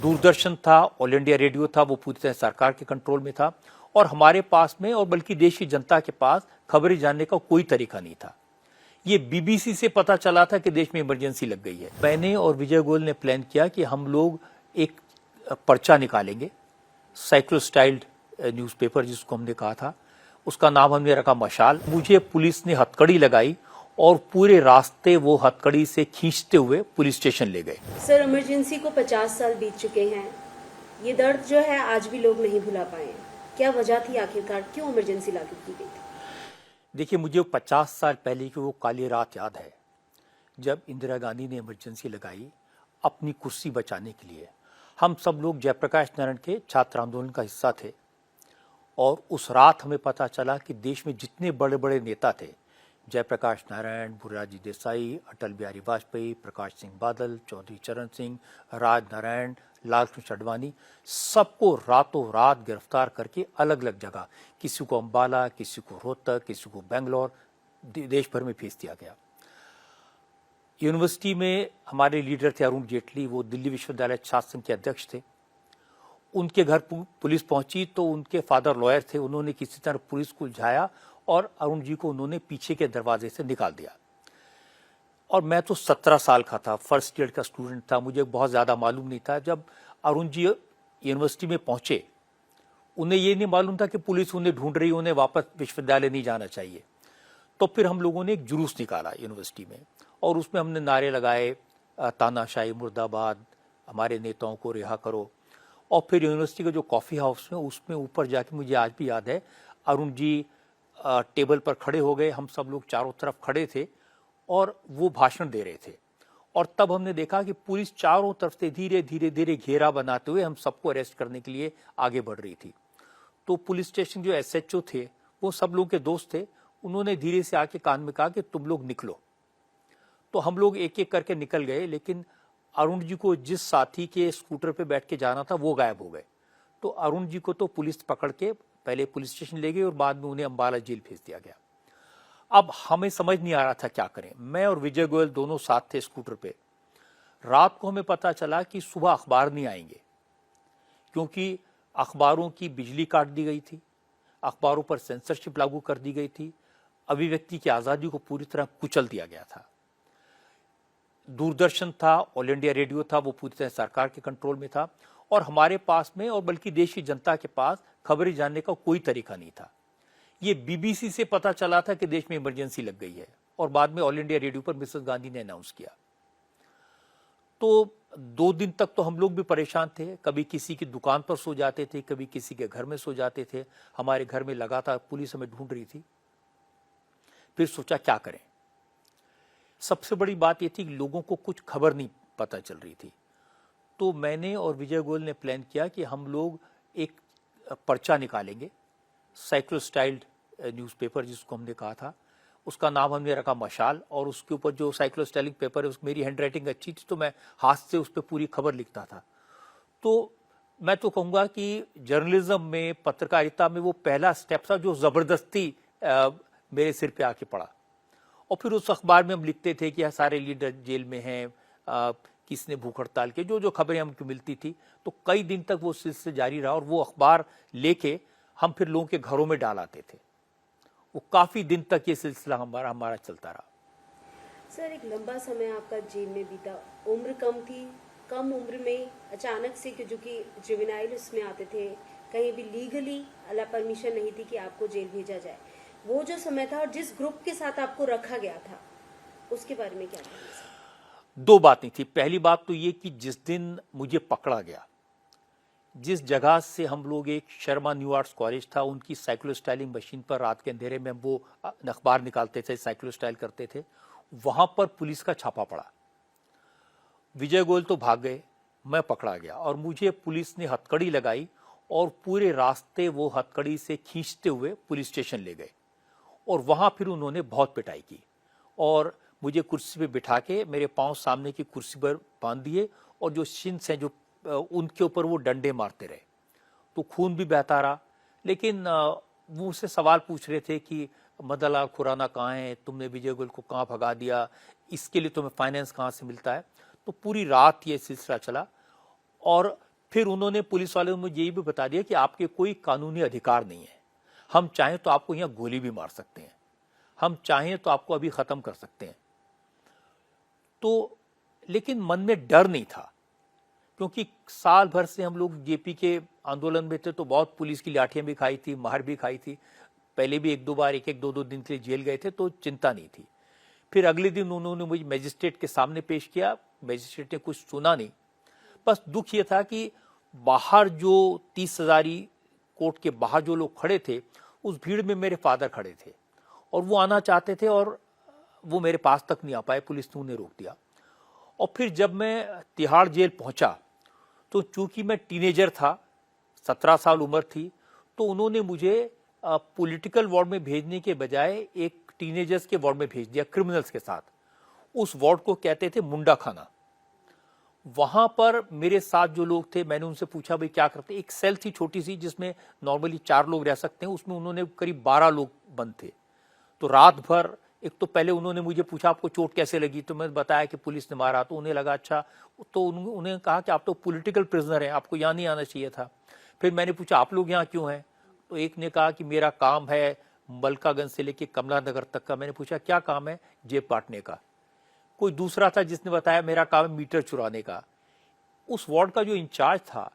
दूरदर्शन था, all India radio था, वो पूरी तरह सरकार के कंट्रोल में था और हमारे पास में और बल्कि देश की जनता के पास खबरें जानने का कोई तरीका नहीं था। ये बीबीसी से पता चला था कि देश में इमरजेंसी लग गई है। मैंने और विजय गोयल ने प्लान किया कि हम लोग एक पर्चा निकालेंगे, साइक्लोस्टाइल्ड न्यूज़पेपर जिसको हमने कहा था, उसका नाम हमने रखा मशाल। मुझे पुलिस ने हथकड़ी लगाई और पूरे रास्ते वो हथकड़ी से खींचते हुए पुलिस स्टेशन ले गए। सर, इमरजेंसी को 50 साल बीत चुके हैं, ये दर्द जो है आज भी लोग नहीं भुला पाए। क्या वजह थी आखिरकार, क्यों इमरजेंसी लागू की गई थी? देखिए, मुझे 50 साल पहले की वो काली रात याद है जब इंदिरा गांधी ने इमरजेंसी लगाई अपनी कुर्सी बचाने के लिए। हम सब लोग जयप्रकाश नारायण के छात्र आंदोलन का हिस्सा थे और उस रात हमें पता चला कि देश में जितने बड़े बड़े नेता थे, जयप्रकाश नारायण, मोरारजी देसाई, अटल बिहारी वाजपेयी, प्रकाश सिंह बादल, चौधरी चरण सिंह, राज नारायण, लालकृष्ण अडवाणी, सबको रातों रात गिरफ्तार करके अलग अलग जगह, किसी को अंबाला, किसी को रोहतक, किसी को बेंगलोर, देश भर में भेज दिया गया। यूनिवर्सिटी में हमारे लीडर थे अरुण जेटली, वो दिल्ली विश्वविद्यालय छात्र संघ के अध्यक्ष थे। उनके घर पुलिस पहुंची तो उनके फादर लॉयर थे, उन्होंने किसी तरह पुलिस को उलझाया और अरुण जी को उन्होंने पीछे के दरवाजे से निकाल दिया। और मैं तो 17 साल का था, फर्स्ट ईयर का स्टूडेंट था, मुझे बहुत ज़्यादा मालूम नहीं था। जब अरुण जी यूनिवर्सिटी में पहुंचे, उन्हें ये नहीं मालूम था कि पुलिस उन्हें ढूंढ रही, उन्हें वापस विश्वविद्यालय नहीं जाना चाहिए। तो फिर हम लोगों ने एक जुलूस निकाला यूनिवर्सिटी में और उसमें हमने नारे लगाए, तानाशाही मुर्दाबाद, हमारे नेताओं को रिहा करो। और फिर यूनिवर्सिटी का जो कॉफ़ी हाउस है उसमें ऊपर जाके, मुझे आज भी याद है, अरुण जी टेबल पर खड़े हो गए, हम सब लोग चारों तरफ खड़े थे और वो भाषण दे रहे थे। और तब हमने देखा कि पुलिस चारों तरफ से धीरे धीरे धीरे घेरा बनाते हुए हम सबको अरेस्ट करने के लिए आगे बढ़ रही थी। तो पुलिस स्टेशन जो एसएचओ थे, वो सब लोग के दोस्त थे, उन्होंने धीरे से आके कान में कहा कि तुम लोग निकलो। तो हम लोग एक एक करके निकल गए, लेकिन अरुण जी को जिस साथी के स्कूटर पे बैठ के जाना था वो गायब हो गए। तो अरुण जी को तो पुलिस पकड़ के पहले पुलिस स्टेशन ले गई और बाद में उन्हें अंबाला जेल भेज दिया गया। अब हमें समझ नहीं आ रहा था क्या करें। मैं और विजय गोयल दोनों साथ थे स्कूटर पे। रात को हमें पता चला कि सुबह अखबार नहीं आएंगे क्योंकि अखबारों की बिजली काट दी गई थी, अखबारों पर सेंसरशिप लागू कर दी गई थी, अभिव्यक्ति की आज़ादी को पूरी तरह कुचल दिया गया था। दूरदर्शन था, ऑल इंडिया रेडियो था, वो पूरी तरह सरकार के कंट्रोल में था और हमारे पास में और बल्कि देश की जनता के पास खबरें जानने का कोई तरीका नहीं था। ये बीबीसी से पता चला था कि देश में इमरजेंसी लग गई है और बाद में ऑल इंडिया रेडियो पर मिसेस गांधी ने अनाउंस किया। तो 2 दिन तक तो हम लोग भी परेशान थे, कभी किसी की दुकान पर सो जाते थे, कभी किसी के घर में सो जाते थे। हमारे घर में लगातार पुलिस हमें ढूंढ रही थी। फिर सोचा क्या करें। सबसे बड़ी बात यह थी कि लोगों को कुछ खबर नहीं पता चल रही थी। तो मैंने और विजय गोयल ने प्लान किया कि हम लोग एक पर्चा निकालेंगे, साइक्लोस्टाइल्ड न्यूज़पेपर जिसको हमने कहा था, उसका नाम हमने रखा मशाल। और उसके ऊपर जो साइक्लोस्टाइलिंग पेपर है, मेरी हैंडराइटिंग अच्छी थी तो मैं हाथ से उस पर पूरी खबर लिखता था। तो मैं तो कहूँगा कि जर्नलिज्म में, पत्रकारिता में वो पहला स्टेप था जो ज़बरदस्ती मेरे सिर पे आके पड़ा। और फिर उस अखबार में हम लिखते थे कि सारे लीडर जेल में हैं, किसने भूख हड़ताल के, जो जो खबरें हमको मिलती थी। तो कई दिन तक वो सिलसिला जारी रहा और वो अखबार लेके हम फिर लोगों के घरों में डाल आते थे। वो काफी दिन तक ये सिलसिला हमारा चलता रहा। सर, एक लंबा समय आपका जेल में बीता, उम्र कम थी, कम उम्र में अचानक से, जो कि जुवेनाइल उसमें आते थे, कहीं भी लीगली अला परमिशन नहीं थी कि आपको जेल भेजा जाए। वो जो समय था और जिस ग्रुप के साथ आपको रखा गया था, उसके बारे में क्या कहेंगे? 2 बातें थी। पहली बात तो ये कि जिस दिन मुझे पकड़ा गया, जिस जगह से हम लोग, एक शर्मा न्यू आर्ट्स कॉलेज था, उनकी साइक्लोस्टाइलिंग मशीन पर रात के अंधेरे में वो अखबार निकालते थे, साइक्लोस्टाइल करते थे, वहां पर पुलिस का छापा पड़ा। विजय गोयल तो भाग गए, मैं पकड़ा गया और मुझे पुलिस ने हथकड़ी लगाई और पूरे रास्ते वो हथकड़ी से खींचते हुए पुलिस स्टेशन ले गए। और वहां फिर उन्होंने बहुत पिटाई की और मुझे कुर्सी पे बिठा के मेरे पांव सामने की कुर्सी पर बांध दिए और जो शिन्स हैं जो उनके ऊपर वो डंडे मारते रहे। तो खून भी बहता रहा। लेकिन वो मुझसे सवाल पूछ रहे थे कि मदन लाल खुराना कहाँ है, तुमने विजय गोयल को कहाँ भगा दिया, इसके लिए तुम्हें फाइनेंस कहाँ से मिलता है। तो पूरी रात ये सिलसिला चला और फिर उन्होंने पुलिस वालों ने मुझे ये भी बता दिया कि आपके कोई कानूनी अधिकार नहीं है, हम चाहें तो आपको यहाँ गोली भी मार सकते हैं, हम चाहें तो आपको अभी खत्म कर सकते हैं। तो लेकिन मन में डर नहीं था, क्योंकि साल भर से हम लोग जेपी के आंदोलन में थे, तो बहुत पुलिस की लाठियां भी खाई थी, मार भी खाई थी। पहले भी एक दो बार एक दो दिन के लिए जेल गए थे, तो चिंता नहीं थी। फिर अगले दिन उन्होंने मुझे मजिस्ट्रेट के सामने पेश किया। मजिस्ट्रेट ने कुछ सुना नहीं, बस दुख ये था कि बाहर जो 30 हजारी कोर्ट के बाहर जो लोग खड़े थे, उस भीड़ में मेरे फादर खड़े थे और वो आना चाहते थे और वो मेरे पास तक नहीं आ पाए, पुलिस ने उन्हें रोक दिया। और फिर जब मैं तिहाड़ जेल पहुंचा, तो चूंकि मैं टीनेजर था, 17 साल उम्र थी, तो उन्होंने मुझे पॉलिटिकल वार्ड में भेजने के बजाय एक टीनेजर्स के वार्ड में भेज दिया, क्रिमिनल्स के साथ। उस वार्ड को कहते थे मुंडा खाना। वहां पर मेरे साथ जो लोग थे, मैंने उनसे पूछा भाई क्या करते। एक सेल थी छोटी सी, जिसमें नॉर्मली 4 लोग रह सकते हैं, उसमें उन्होंने करीब 12 लोग बंद थे। तो रात भर, एक तो पहले उन्होंने मुझे पूछा आपको चोट कैसे लगी, तो मैंने बताया कि पुलिस ने मारा। तो उन्हें लगा अच्छा, तो उन्हें कहा कि आप तो पॉलिटिकल प्रिजनर हैं, आपको यहाँ नहीं आना चाहिए था। फिर मैंने पूछा आप लोग यहाँ क्यों हैं, तो एक ने कहा कि मेरा काम है मलकागंज से लेके कमला नगर तक का। मैंने पूछा क्या काम है, जेब काटने का। कोई दूसरा था जिसने बताया मेरा काम है मीटर चुराने का। उस वार्ड का जो इंचार्ज था,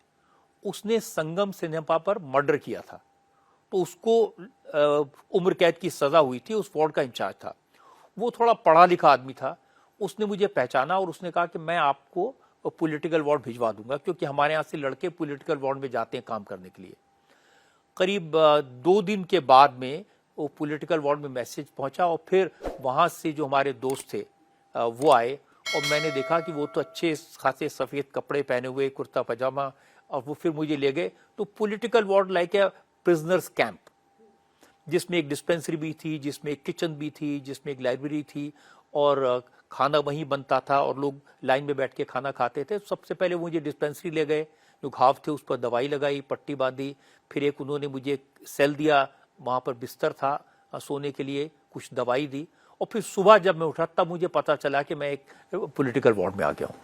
उसने संगम सिनेमा पर मर्डर किया था, तो उसको उम्र कैद की सजा हुई थी। उस वार्ड का इंचार्ज था, वो थोड़ा पढ़ा लिखा आदमी था। उसने मुझे पहचाना और उसने कहा कि मैं आपको पॉलिटिकल वार्ड भिजवा दूंगा, क्योंकि हमारे यहाँ से लड़के पॉलिटिकल वार्ड में जाते हैं काम करने के लिए। करीब 2 दिन के बाद में वो पॉलिटिकल वार्ड में मैसेज पहुंचा और फिर वहां से जो हमारे दोस्त थे वो आए और मैंने देखा कि वो तो अच्छे खासे सफेद कपड़े पहने हुए, कुर्ता पजामा, और वो फिर मुझे ले गए। तो political ward like a prisoners camp, जिसमें एक डिस्पेंसरी भी थी, जिसमें एक किचन भी थी, जिसमें एक लाइब्रेरी थी और खाना वहीं बनता था और लोग लाइन में बैठ के खाना खाते थे। सबसे पहले मुझे डिस्पेंसरी ले गए, जो घाव थे उस पर दवाई लगाई, पट्टी बांधी। फिर एक उन्होंने मुझे सेल दिया, वहां पर बिस्तर था सोने के लिए, कुछ दवाई दी। और फिर सुबह जब मैं उठा तब मुझे पता चला कि मैं एक पॉलिटिकल वार्ड में आ गया हूँ।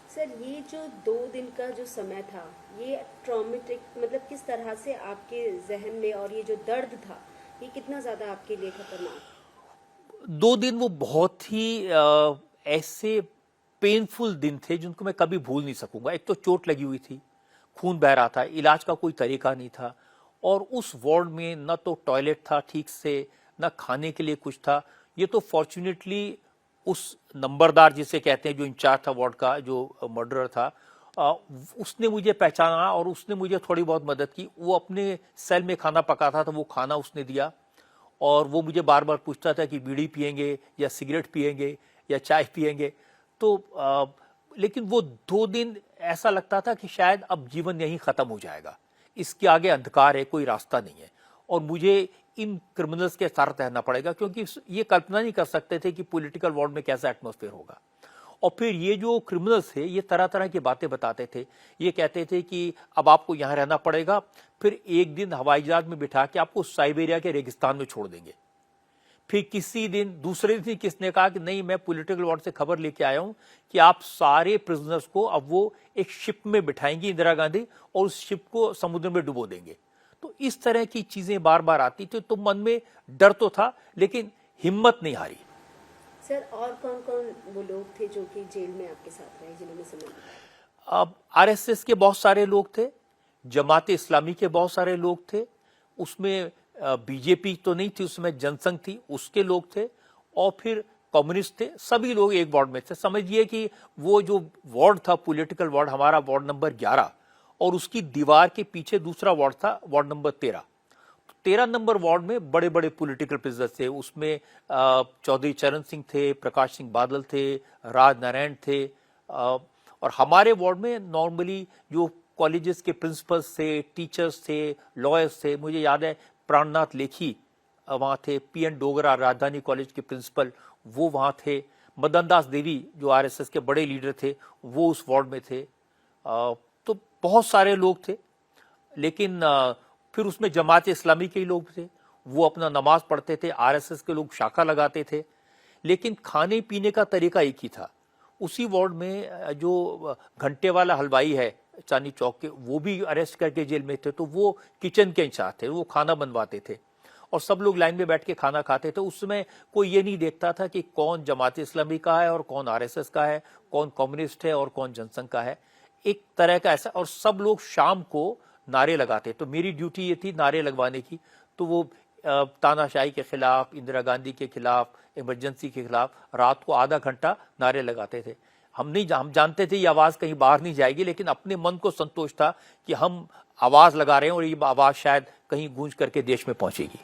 सर, ये जो 2 दिन का जो समय था, ये ट्रॉमेटिक मतलब किस तरह से आपके जहन में, और ये जो दर्द था, ये कितना ज्यादा आपके लिए खतरनाक? 2 दिन वो बहुत ही ऐसे पेनफुल दिन थे जिनको मैं कभी भूल नहीं सकूंगा। एक तो चोट लगी हुई थी, खून बह रहा था, इलाज का कोई तरीका नहीं था, और उस वार्ड में न तो टॉयलेट था ठीक से, न खाने के लिए कुछ था। ये तो फॉर्चुनेटली उस नंबरदार जिसे कहते हैं, जो इंचार्ज था वार्ड का, जो मर्डरर था, उसने मुझे पहचाना और उसने मुझे थोड़ी बहुत मदद की। वो अपने सेल में खाना पकाता था, वो खाना उसने दिया और वो मुझे बार बार पूछता था कि बीड़ी पिएंगे या सिगरेट पिएंगे या चाय पिएंगे। तो लेकिन वो 2 दिन ऐसा लगता था कि शायद अब जीवन यहीं खत्म हो जाएगा, इसके आगे अंधकार है, कोई रास्ता नहीं है और मुझे इन क्रिमिनल्स के साथ रहना पड़ेगा, क्योंकि ये कल्पना नहीं कर सकते थे कि पॉलिटिकल वार्ड में कैसा एटमॉस्फेयर होगा। और फिर ये जो क्रिमिनल्स थे, ये तरह तरह की बातें बताते थे। ये कहते थे कि अब आपको यहाँ रहना पड़ेगा, फिर एक दिन हवाई जहाज में बिठा के आपको साइबेरिया के रेगिस्तान में छोड़ देंगे। फिर किसी दिन, दूसरे दिन किसने कहा कि नहीं, मैं पॉलिटिकल वार्ड से खबर लेके आया हूं कि आप सारे प्रिजनर्स को अब वो एक शिप में बिठाएंगी इंदिरा गांधी और उस शिप को समुद्र में डुबो देंगे। तो इस तरह की चीजें बार बार आती थी, तो मन में डर तो था लेकिन हिम्मत नहीं हारी। सर, और कौन कौन वो लोग थे जो कि जेल में आपके साथ रहे, जिन्होंने समय दिया? अब आरएसएस के बहुत सारे लोग थे, जमात इस्लामी के बहुत सारे लोग थे, उसमें बीजेपी तो नहीं थी, उसमें जनसंघ थी, उसके लोग थे, और फिर कम्युनिस्ट थे। सभी लोग एक वार्ड में थे। समझिए कि वो जो वार्ड था पॉलिटिकल वार्ड, हमारा वार्ड नंबर 11, और उसकी दीवार के पीछे दूसरा वार्ड था, वार्ड नंबर 13। 13 नंबर वार्ड में बड़े बड़े पॉलिटिकल प्रिजनर्स थे। उसमें चौधरी चरण सिंह थे, प्रकाश सिंह बादल थे, राज नारायण थे, और हमारे वार्ड में नॉर्मली जो कॉलेजेस के प्रिंसिपल्स थे, टीचर्स थे, लॉयर्स थे। मुझे याद है प्राणनाथ लेखी वहाँ थे, पीएन डोगरा राजधानी कॉलेज के प्रिंसिपल, वो वहाँ थे। मदन दास देवी जो आरएसएस के बड़े लीडर थे, वो उस वार्ड में थे। तो बहुत सारे लोग थे, लेकिन फिर उसमें जमात इस्लामी के ही लोग थे, वो अपना नमाज पढ़ते थे। आरएसएस के लोग शाखा लगाते थे, लेकिन खाने पीने का तरीका एक ही था। उसी वार्ड में जो घंटे वाला हलवाई है, चांदनी चौक के, वो भी अरेस्ट करके जेल में थे। तो वो किचन के इंचार्ज थे, वो खाना बनवाते थे और सब लोग लाइन में बैठ के खाना खाते थे। उस समय कोई ये नहीं देखता था कि कौन जमात इस्लामी का है और कौन आरएसएस का है, कौन कम्युनिस्ट है और कौन जनसंघ का है, एक तरह का ऐसा। और सब लोग शाम को नारे लगाते, तो मेरी ड्यूटी ये थी नारे लगवाने की। तो वो तानाशाही के खिलाफ, इंदिरा गांधी के खिलाफ, इमरजेंसी के खिलाफ रात को आधा घंटा नारे लगाते थे। हम जानते थे ये आवाज कहीं बाहर नहीं जाएगी, लेकिन अपने मन को संतोष था कि हम आवाज लगा रहे हैं और ये आवाज शायद कहीं गूंज करके देश में पहुंचेगी।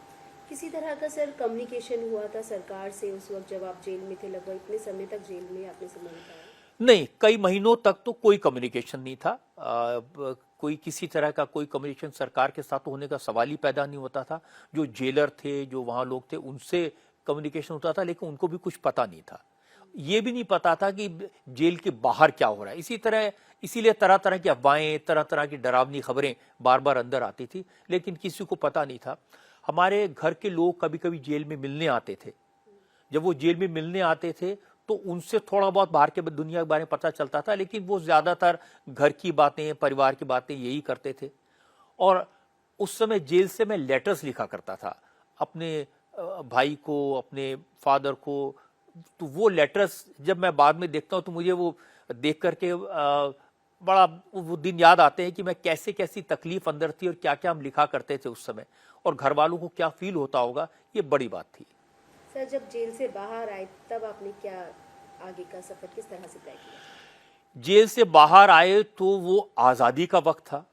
किसी तरह का सर कम्युनिकेशन हुआ था सरकार से उस वक्त जब आप जेल में थे? लगभग इतने समय तक जेल में आपने समय बिताया? नहीं, कई महीनों तक तो कोई कम्युनिकेशन नहीं था। कोई किसी तरह का कोई कम्युनिकेशन सरकार के साथ होने का सवाल ही पैदा नहीं होता था। जो जेलर थे, जो वहां लोग थे, उनसे कम्युनिकेशन होता था, लेकिन उनको भी कुछ पता नहीं था। ये भी नहीं पता था कि जेल के बाहर क्या हो रहा है। इसीलिए तरह तरह की अफवाहें, तरह तरह की डरावनी खबरें बार बार अंदर आती थी, लेकिन किसी को पता नहीं था। हमारे घर के लोग कभी कभी जेल में मिलने आते थे। जब वो जेल में मिलने आते थे तो उनसे थोड़ा बहुत बाहर के दुनिया के बारे में पता चलता था, लेकिन वो ज्यादातर घर की बातें, परिवार की बातें यही करते थे। और उस समय जेल से मैं लेटर्स लिखा करता था अपने भाई को, अपने फादर को। तो वो लेटर्स जब मैं बाद में देखता हूं तो मुझे वो देख करके बड़ा वो दिन याद आते हैं कि मैं कैसे कैसी तकलीफ अंदर थी और क्या क्या हम लिखा करते थे उस समय, और घर वालों को क्या फील होता होगा, ये बड़ी बात थी। सर जब जेल से बाहर आए तब आपने क्या आगे का सफर किस तरह से तय किया? जेल से बाहर आए तो वो आजादी का वक्त था।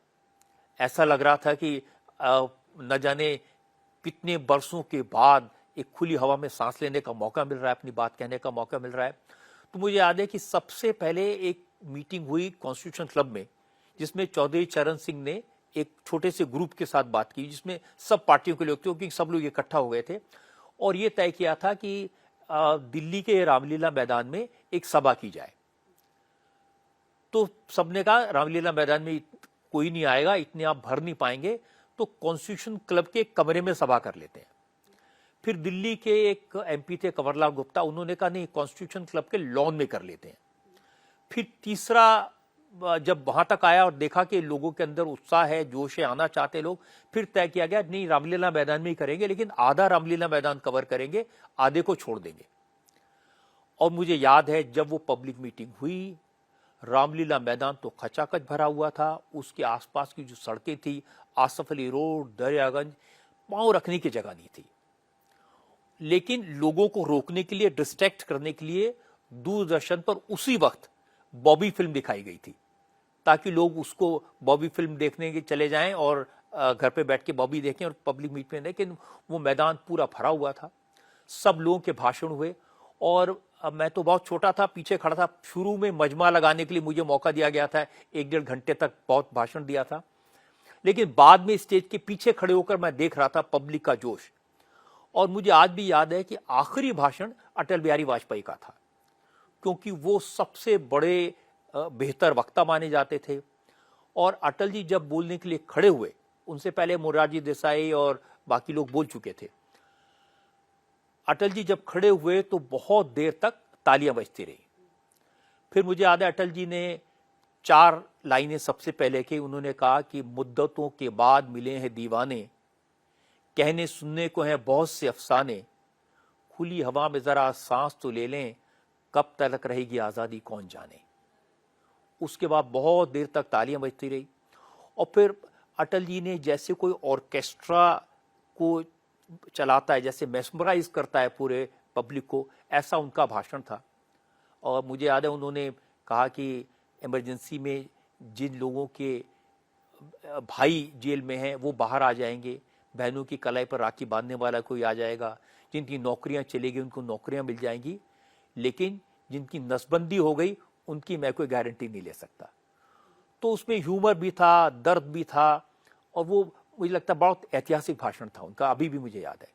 ऐसा लग रहा था कि न जाने कितने बरसों के बाद एक खुली हवा में सांस लेने का मौका मिल रहा है, अपनी बात कहने का मौका मिल रहा है। तो मुझे याद है कि सबसे पहले एक मीटिंग हुई कॉन्स्टिट्यूशन क्लब में, जिसमें चौधरी चरण सिंह ने एक छोटे से ग्रुप के साथ बात की, जिसमें सब पार्टियों के लोग थे, क्योंकि सब लोग इकट्ठा हो गए थे। और ये तय किया था कि दिल्ली के रामलीला मैदान में एक सभा की जाए। तो सबने कहा रामलीला मैदान में कोई नहीं आएगा, इतने आप भर नहीं पाएंगे, तो कॉन्स्टिट्यूशन क्लब के कमरे में सभा कर लेते हैं। फिर दिल्ली के एक एमपी थे कंवरलाल गुप्ता, उन्होंने कहा नहीं, कॉन्स्टिट्यूशन क्लब के लॉन में कर लेते हैं। फिर तीसरा जब वहां तक आया और देखा कि लोगों के अंदर उत्साह है, जोश है, आना चाहते लोग, फिर तय किया गया नहीं, रामलीला मैदान में ही करेंगे, लेकिन आधा रामलीला मैदान कवर करेंगे, आधे को छोड़ देंगे। और मुझे याद है जब वो पब्लिक मीटिंग हुई, रामलीला मैदान तो खचाखच भरा हुआ था। उसके आसपास की जो सड़कें थी, आसफ अली रोड, दरियागंज, पांव रखने की जगह नहीं थी। लेकिन लोगों को रोकने के लिए, डिस्ट्रैक्ट करने के लिए दूरदर्शन पर उसी वक्त बॉबी फिल्म दिखाई गई थी, ताकि लोग उसको बॉबी फिल्म देखने के चले जाएं और घर पे बैठ के बॉबी देखें और पब्लिक मीट में। लेकिन वो मैदान पूरा भरा हुआ था, सब लोगों के भाषण हुए। और मैं तो बहुत छोटा था, पीछे खड़ा था। शुरू में मजमा लगाने के लिए मुझे मौका दिया गया था, 1-1.5 घंटे तक बहुत भाषण दिया था। लेकिन बाद में स्टेज के पीछे खड़े होकर मैं देख रहा था पब्लिक का जोश। और मुझे आज भी याद है कि आखिरी भाषण अटल बिहारी वाजपेयी का था, क्योंकि वो सबसे बड़े बेहतर वक्ता माने जाते थे। और अटल जी जब बोलने के लिए खड़े हुए, उनसे पहले मोरारजी देसाई और बाकी लोग बोल चुके थे। अटल जी जब खड़े हुए तो बहुत देर तक तालियां बजती रही। फिर मुझे याद है अटल जी ने 4 लाइनें सबसे पहले की। उन्होंने कहा कि मुद्दतों के बाद मिले हैं दीवाने, कहने सुनने को हैं बहुत से अफसाने, खुली हवा में जरा सांस तो ले लें, कब तक रहेगी आजादी कौन जाने। उसके बाद बहुत देर तक तालियां बजती रही। और फिर अटल जी ने जैसे कोई ऑर्केस्ट्रा को चलाता है, जैसे मेस्मराइज करता है पूरे पब्लिक को, ऐसा उनका भाषण था। और मुझे याद है उन्होंने कहा कि इमरजेंसी में जिन लोगों के भाई जेल में हैं वो बाहर आ जाएंगे, बहनों की कलाई पर राखी बांधने वाला कोई आ जाएगा, जिनकी नौकरियां चलेगी उनको नौकरियां मिल जाएंगी, लेकिन जिनकी नसबंदी हो गई उनकी मैं कोई गारंटी नहीं ले सकता। तो उसमें ह्यूमर भी था, दर्द भी था, और वो मुझे लगता है बहुत ऐतिहासिक भाषण था उनका, अभी भी मुझे याद है।